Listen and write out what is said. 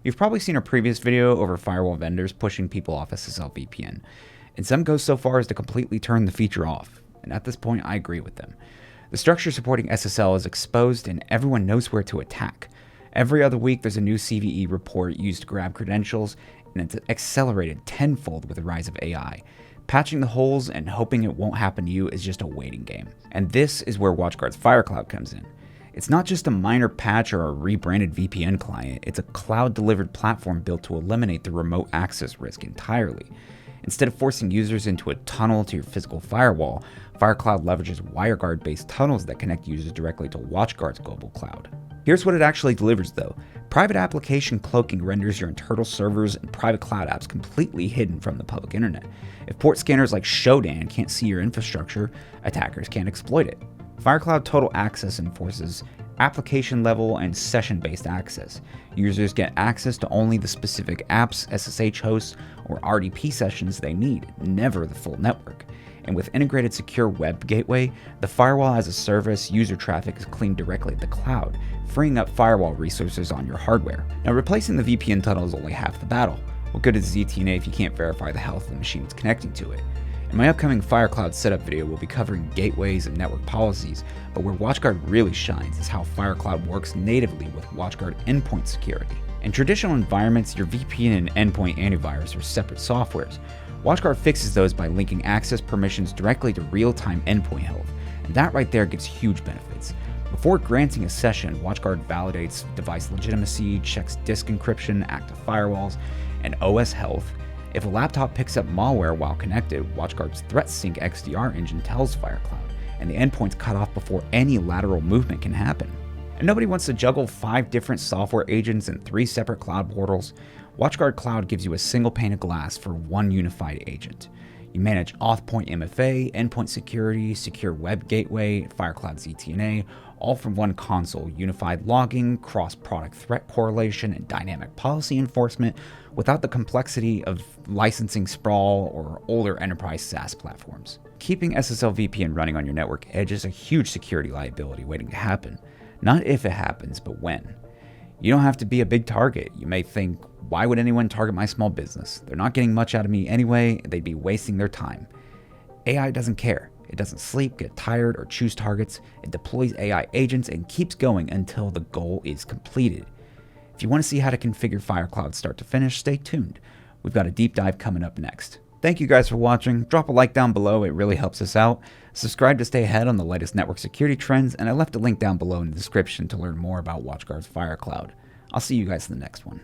You've probably seen a previous video over firewall vendors pushing people off SSL VPN, and some go so far as to completely turn the feature off, and at this point I agree with them. The structure supporting SSL is exposed and everyone knows where to attack. Every other week there's a new CVE report used to grab credentials, and it's accelerated tenfold with the rise of AI. Patching the holes and hoping it won't happen to you is just a waiting game. And this is where WatchGuard's FireCloud comes in. It's not just a minor patch or a rebranded VPN client, it's a cloud-delivered platform built to eliminate the remote access risk entirely. Instead of forcing users into a tunnel to your physical firewall, FireCloud leverages WireGuard-based tunnels that connect users directly to WatchGuard's global cloud. Here's what it actually delivers though. Private application cloaking renders your internal servers and private cloud apps completely hidden from the public internet. If port scanners like Shodan can't see your infrastructure, attackers can't exploit it. FireCloud Total Access enforces application-level and session-based access. Users get access to only the specific apps, SSH hosts, or RDP sessions they need, never the full network. And with integrated secure web gateway, the firewall as a service user traffic is cleaned directly at the cloud, freeing up firewall resources on your hardware. Now, replacing the VPN tunnel is only half the battle. What good is ZTNA if you can't verify the health of the machine it's connecting to it? In my upcoming FireCloud setup video, we'll be covering gateways and network policies, but where WatchGuard really shines is how FireCloud works natively with WatchGuard endpoint security. In traditional environments, your VPN and endpoint antivirus are separate softwares. WatchGuard fixes those by linking access permissions directly to real-time endpoint health, and that right there gives huge benefits. Before granting a session, WatchGuard validates device legitimacy, checks disk encryption, active firewalls, and OS health. If a laptop picks up malware while connected, WatchGuard's ThreatSync XDR engine tells FireCloud, and the endpoint's cut off before any lateral movement can happen. And nobody wants to juggle 5 different software agents and 3 separate cloud portals. WatchGuard Cloud gives you a single pane of glass for one unified agent. You manage auth-point MFA, endpoint security, secure web gateway, FireCloud ZTNA, all from one console, unified logging, cross-product threat correlation, and dynamic policy enforcement without the complexity of licensing sprawl or older enterprise SaaS platforms. Keeping SSL VPN running on your network edge is a huge security liability waiting to happen. Not if it happens, but when. You don't have to be a big target. You may think, why would anyone target my small business? They're not getting much out of me anyway, they'd be wasting their time. AI doesn't care. It doesn't sleep, get tired, or choose targets. It deploys AI agents and keeps going until the goal is completed. If you want to see how to configure FireCloud start to finish, stay tuned. We've got a deep dive coming up next. Thank you guys for watching. Drop a like down below, it really helps us out. Subscribe to stay ahead on the latest network security trends, and I left a link down below in the description to learn more about WatchGuard's FireCloud. I'll see you guys in the next one.